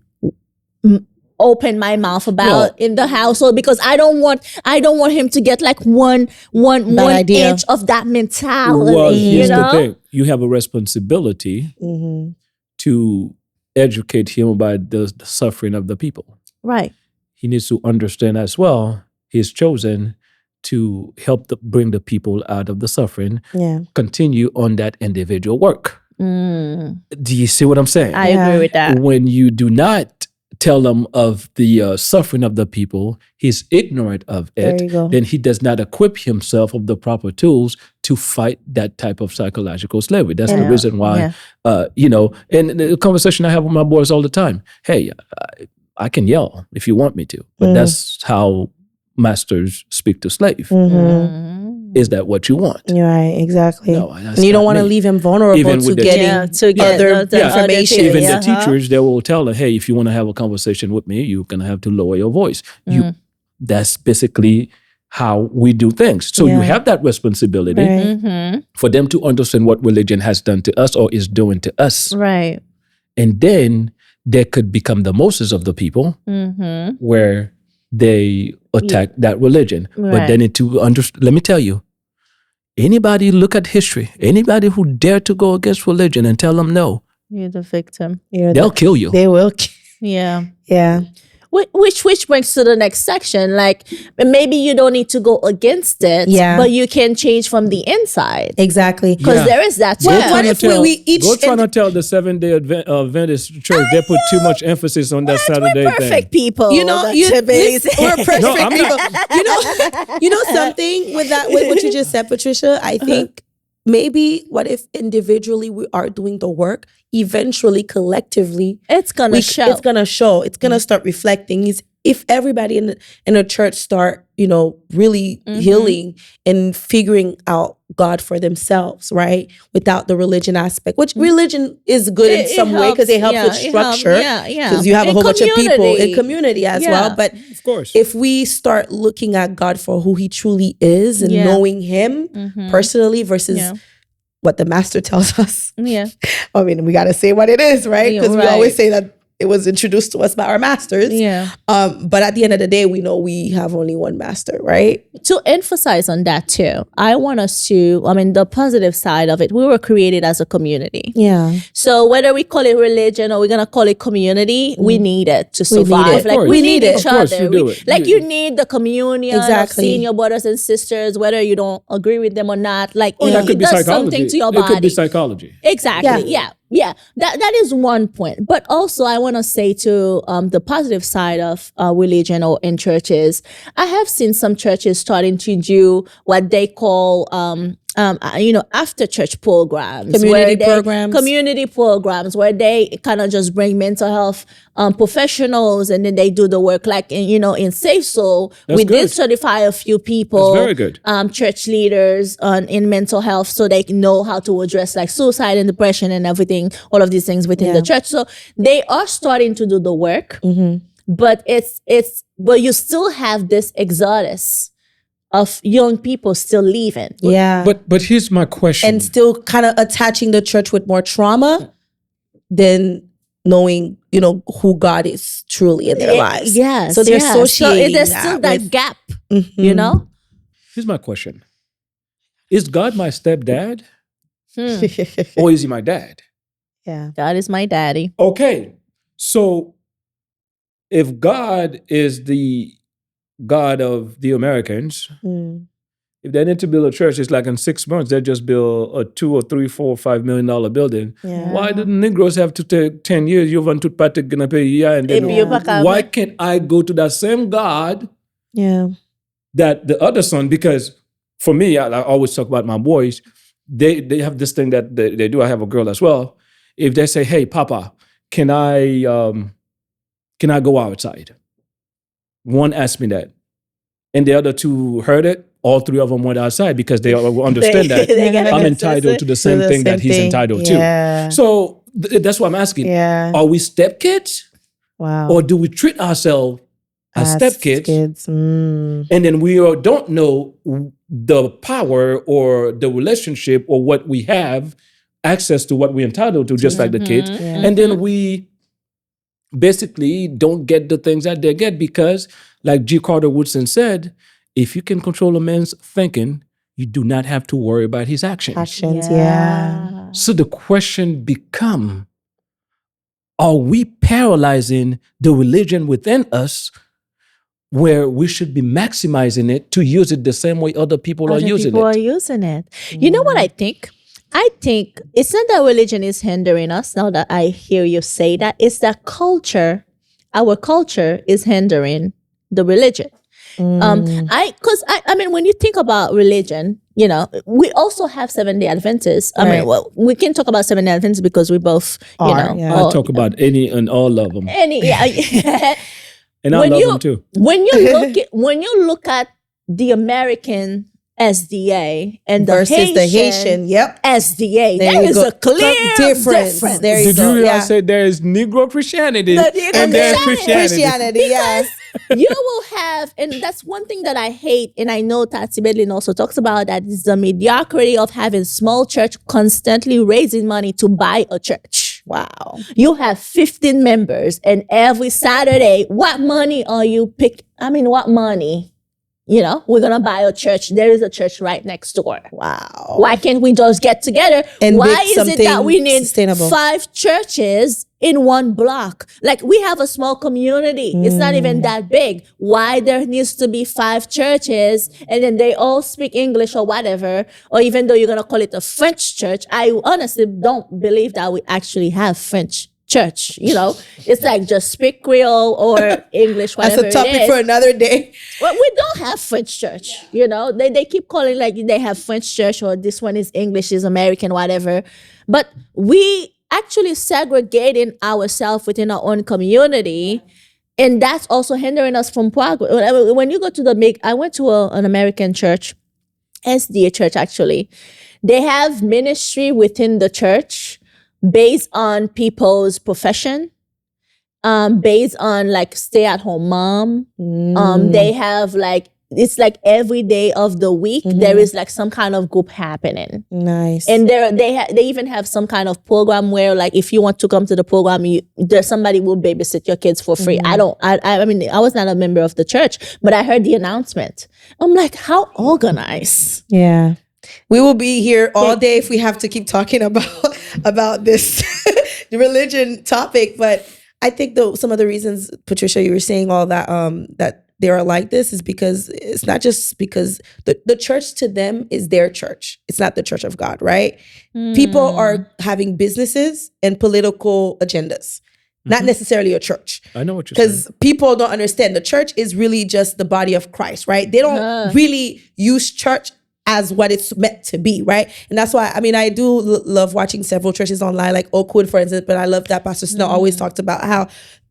open my mouth about in the household, because I don't want him to get like one inch of that mentality. Well, here's the thing. You have a responsibility to educate him about the suffering of the people. Right. He needs to understand as well, he's chosen to help bring the people out of the suffering. Yeah. Continue on that individual work. Do you see what I'm saying? I agree with that. When you do not tell them of the suffering of the people, he's ignorant of it, then he does not equip himself with the proper tools to fight that type of psychological slavery. That's the reason why, and the conversation I have with my boys all the time, hey, I can yell if you want me to, but that's how masters speak to slave. Is that what you want? You're right, exactly. No, and you don't want to leave him vulnerable to getting other information. Even the teachers, they will tell them, hey, if you want to have a conversation with me, you're going to have to lower your voice. That's basically how we do things. So you have that responsibility for them to understand what religion has done to us or is doing to us. Right. And then they could become the Moses of the people where they attack that religion. But then let me tell you, anybody look at history, anybody who dare to go against religion and tell them no, you're the victim. They'll kill you. They will. Yeah. Yeah. Which brings to the next section. Like, maybe you don't need to go against it, but you can change from the inside. Exactly. Because there is that too. What if we each... Go try to tell the Seventh-day Adventist church they put too much emphasis on that Saturday we're perfect thing. people. We're perfect people. You know something with what you just said, Patricia? I think maybe what if individually we are doing the work, eventually collectively it's gonna show. It's gonna show. It's gonna start reflecting. If everybody in a church start, really healing and figuring out God for themselves, right? Without the religion aspect, which religion is good in some way because it helps with structure. Because you have a whole bunch of people in community as well. But of course, if we start looking at God for who he truly is and knowing him personally versus what the master tells us. Yeah. I mean, we got to say what it is, right? Because we always say that it was introduced to us by our masters. Yeah. But at the end of the day, we know we have only one master, right? To emphasize on that too, I want us to, the positive side of it, we were created as a community. Yeah. So whether we call it religion or we're going to call it community, we need it to survive. We need it. Each other. You need the communion of seeing your brothers and sisters, whether you don't agree with them or not. Like, it does something to your body. It could be psychology. Exactly. Yeah. That is one point. But also I want to say to the positive side of religion or in churches, I have seen some churches starting to do what they call after church programs, community programs where they kind of just bring mental health professionals, and then they do the work. Like in Safe Soul, we did certify a few people, that's very good. Church leaders in mental health, so they know how to address like suicide and depression and everything, all of these things within the church. So they are starting to do the work, but but you still have this exodus of young people still leaving. But here's my question. And still kind of attaching the church with more trauma than knowing, who God is truly in their lives. Yes. So they're associating there's still that gap, Here's my question. Is God my stepdad? Or is he my dad? Yeah. God is my daddy. Okay. So if God is the God of the Americans, if they need to build a church, it's like in 6 months, they just build a $2 or $3, $4, or $5 million building. Yeah. Why do the Negroes have to take 10 years? You want to pay, and then why can't I go to that same God that the other son? Because for me, I always talk about my boys. They have this thing that they do. I have a girl as well. If they say, "Hey, Papa, can I go outside?" One asked me that, and the other two heard it. All three of them went outside because they understand that I'm entitled to the same thing that he's entitled to. So that's what I'm asking. Are we stepkids? Wow. Or do we treat ourselves as stepkids? And then we don't know the power or the relationship or what we have access to, what we're entitled to, just like the kids. And then we basically don't get the things that they get because, like G. Carter Woodson said, if you can control a man's thinking, you do not have to worry about his actions. So the question becomes, are we paralyzing the religion within us where we should be maximizing it to use it the same way other people are using it? You know what I think? I think it's not that religion is hindering us, now that I hear you say that. It's that culture, our culture is hindering the religion. I mean, when you think about religion, we also have Seventh-day Adventists. I mean, well, we can talk about Seventh-day Adventists because we both, I talk about any and all of them. And I love them too. When you look at the American SDA and versus the Haitian SDA, there is a clear difference. There you Did you realize that there is Negro Christianity and there's Christianity? Because you will have, and that's one thing that I hate, and I know Tati Bedlin also talks about that, is the mediocrity of having small church constantly raising money to buy a church. Wow. You have 15 members, and every Saturday, what money are you what money? We're going to buy a church. There is a church right next door. Wow. Why can't we just get together? And why is it that we need sustainable 5 churches in one block? Like, we have a small community. It's not even that big. Why there needs to be 5 churches and then they all speak English or whatever, or even though you're going to call it a French church, I honestly don't believe that we actually have French church. It's like just speak Creole or English, whatever. That's a topic for another day. Well, we don't have French church. They keep calling like they have French church, or this one is English, is American, whatever. But we actually segregating ourselves within our own community, and that's also hindering us from progress. When you go to I went to an American church, SDA church actually. They have ministry within the church based on people's profession, based on like stay-at-home mom. They have like, it's like every day of the week, there is like some kind of group happening. Nice. And they even have some kind of program where like, if you want to come to the program, there's somebody will babysit your kids for free. I mean, I was not a member of the church, but I heard the announcement. I'm like, how organized? Yeah. We will be here all day if we have to keep talking about this the religion topic. But I think some of the reasons, Patricia, you were saying all that that they are like this is because it's not just because the church to them is their church. It's not the church of God, right? People are having businesses and political agendas, not necessarily a church. I know what you're saying. Because people don't understand the church is really just the body of Christ, right? They don't really use church as what it's meant to be, right? And that's why, I mean, I do love watching several churches online, like Oakwood, for instance, but I love that Pastor Snell always talked about how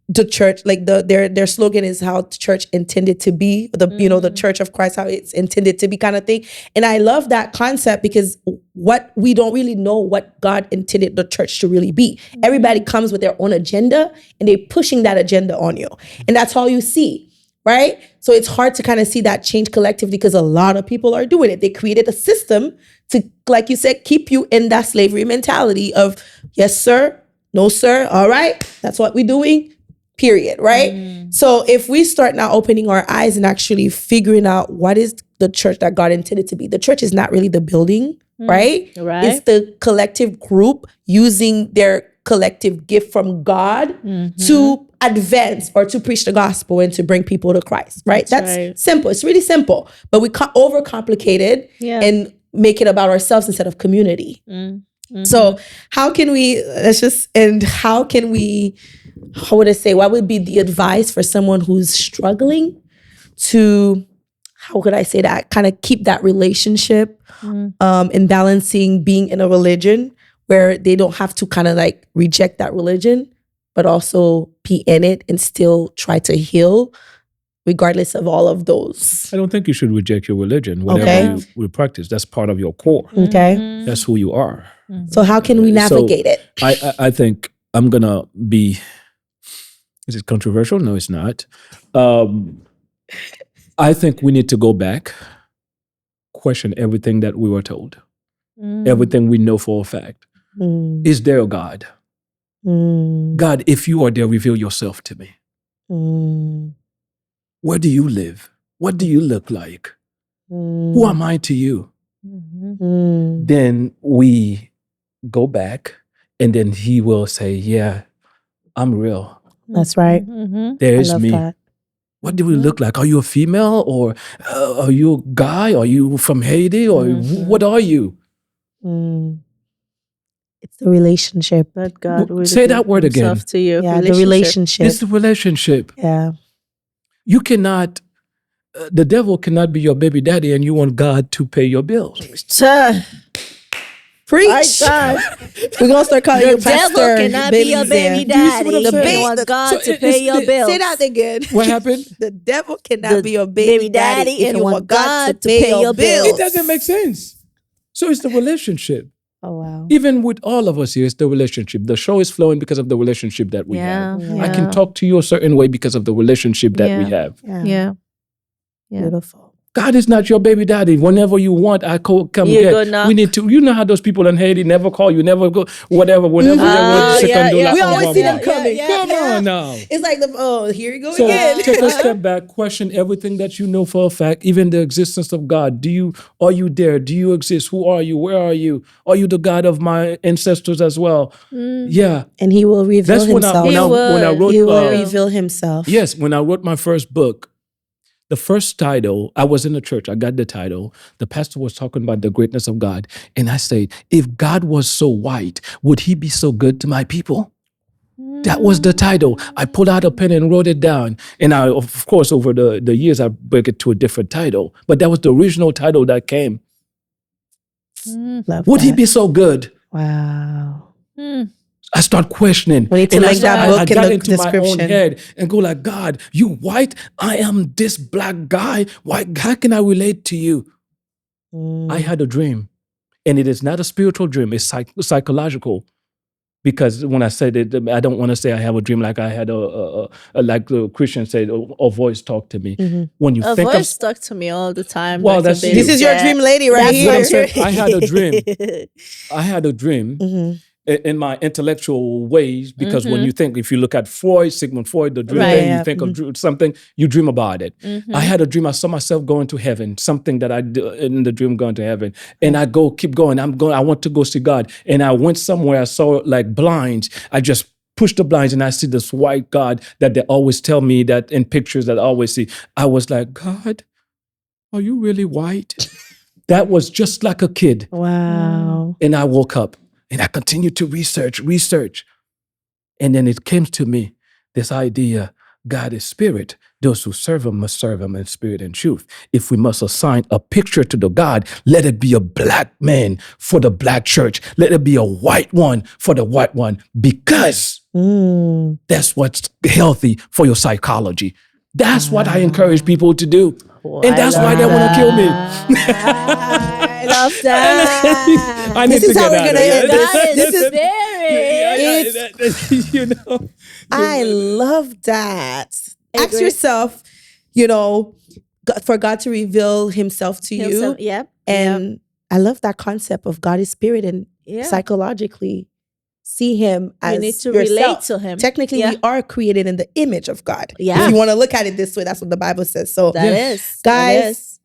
the church, like their slogan is how the church intended to be, the Church of Christ, how it's intended to be kind of thing. And I love that concept because we don't really know what God intended the church to really be. Everybody comes with their own agenda and they're pushing that agenda on you. And that's all you see, right? So it's hard to kind of see that change collectively because a lot of people are doing it. They created a system to, like you said, keep you in that slavery mentality of, yes, sir, no, sir, all right, that's what we're doing. Period, right? So if we start now opening our eyes and actually figuring out what is the church that God intended to be, the church is not really the building, right? It's the collective group using their collective gift from God to advance or to preach the gospel and to bring people to Christ, right? That's simple. It's really simple, but we overcomplicate it and make it about ourselves instead of community. So how can we, what would be the advice for someone who's struggling to, how could I say that, kind of keep that relationship and balancing being in a religion where they don't have to kind of like reject that religion, but also be in it and still try to heal regardless of all of those? I don't think you should reject your religion. Whatever you practice, that's part of your core. Okay. That's who you are. So how can we navigate it? I think I'm going to be, is it controversial? No, it's not. I think we need to go back, question everything that we were told, everything we know for a fact. Is there a God? God, if you are there, reveal yourself to me. Where do you live? What do you look like? Who am I to you? Then we go back and then he will say, yeah, I'm real. That's right. There is me. That. What do we look like? Are you a female or are you a guy? Are you from Haiti or what are you? It's the relationship. That God would say that word again. To you. Yeah, the relationship. It's the relationship. Yeah. You cannot, the devil cannot be your baby daddy and you want God to pay your bills. Preach. We're going to start calling you Pastor. The devil cannot be your baby daddy. You want God to pay your bills. Say that again. What happened? The devil cannot be your baby daddy if you want God to pay your bills. It doesn't make sense. So it's the relationship. Oh, wow. Even with all of us here, it's the relationship. The show is flowing because of the relationship that we have. I can talk to you a certain way because of the relationship that we have. Yeah. Beautiful. God is not your baby daddy. Whenever you want, I come get. We need to. You know how those people in Haiti never call you, never go, whatever. Whenever we always see them coming. Come on now. It's like here you go so again. Take a step back, question everything that you know for a fact, even the existence of God. Are you there? Do you exist? Who are you? Where are you? Are you the God of my ancestors as well? Yeah. And He will reveal Himself. When I wrote, He will reveal Himself. Yes, when I wrote my first book. The first title, I was in the church, I got the title. The pastor was talking about the greatness of God. And I said, if God was so white, would He be so good to my people? That was the title. I pulled out a pen and wrote it down. And I, of course, over the years, I break it to a different title. But that was the original title that came. Would He be so good? Wow. I start questioning. We need to make that book in the description. My own head and go like, God, you white, I am this black guy. Why? How can I relate to you? I had a dream, and it is not a spiritual dream. It's psychological. Because when I said it, I don't want to say I have a dream like I had like the Christian said, a voice talked to me. When you a think voice talk to me all the time. Well, this is your dream lady right here. I had a dream. I had a dream. In my intellectual ways, because when you think, if you look at Freud, Sigmund Freud, the dream thing, you think of something, you dream about it. I had a dream. I saw myself going to heaven, something that I do in the dream going to heaven. And I keep going. I want to go see God. And I went somewhere, I saw like blinds. I just pushed the blinds and I see this white God that they always tell me that in pictures that I always see. I was like, God, are you really white? That was just like a kid. Wow. And I woke up. And I continued to research. And then it came to me, this idea, God is spirit. Those who serve him must serve him in spirit and truth. If we must assign a picture to the God, let it be a black man for the black church. Let it be a white one for the white one, because that's what's healthy for your psychology. That's what I encourage people to do. And that's why they want to kill me. I love that. I need This to is how get we're out of gonna here. end This is very. You know. I love that. Ask Agree. yourself, for God to reveal himself to you. Yep. And I love that concept of God is spirit, and Yeah. psychologically see him as You need to yourself. relate to him. Technically, Yeah. we are created in the image of God. Yeah. If you want to look at it this way, that's what the Bible says. So, That is. guys,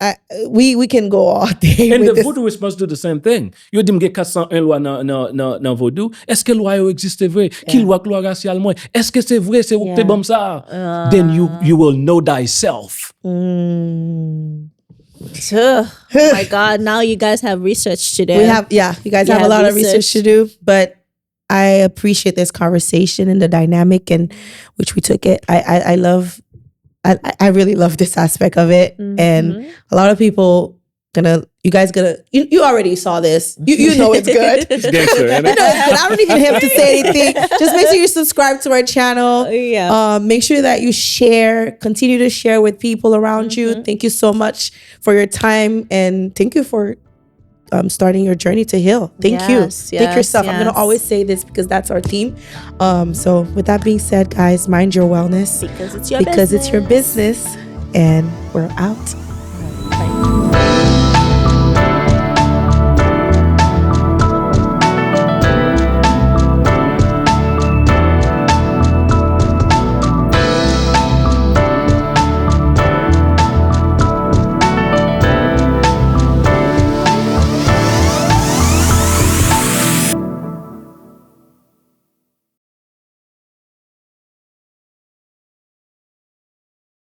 we can go all day And with the this. voodooists must do the same thing. Yo dim ge 401 loi nan vaudou. Est-ce que loi yo existe vrai? Ki loi loi racial moi? Est-ce que c'est vrai? C'est ou te bam ça? Then you will know thyself. Oh my God! Now you guys have research to do. You guys have a lot of research to do, but I appreciate this conversation and the dynamic in which we took it. I really love this aspect of it. And a lot of people you already saw this. You know it's good. It's gangster, You know it's good. I don't even have to say anything. Just make sure you subscribe to our channel. Yeah. Make sure that you continue to share with people around you. Thank you so much for your time, and thank you for starting your journey to heal. Thank you. Thank yourself. I'm going to always say this because that's our theme. So with that being said, guys, mind your wellness. Because it's your Because it's your business. And we're out.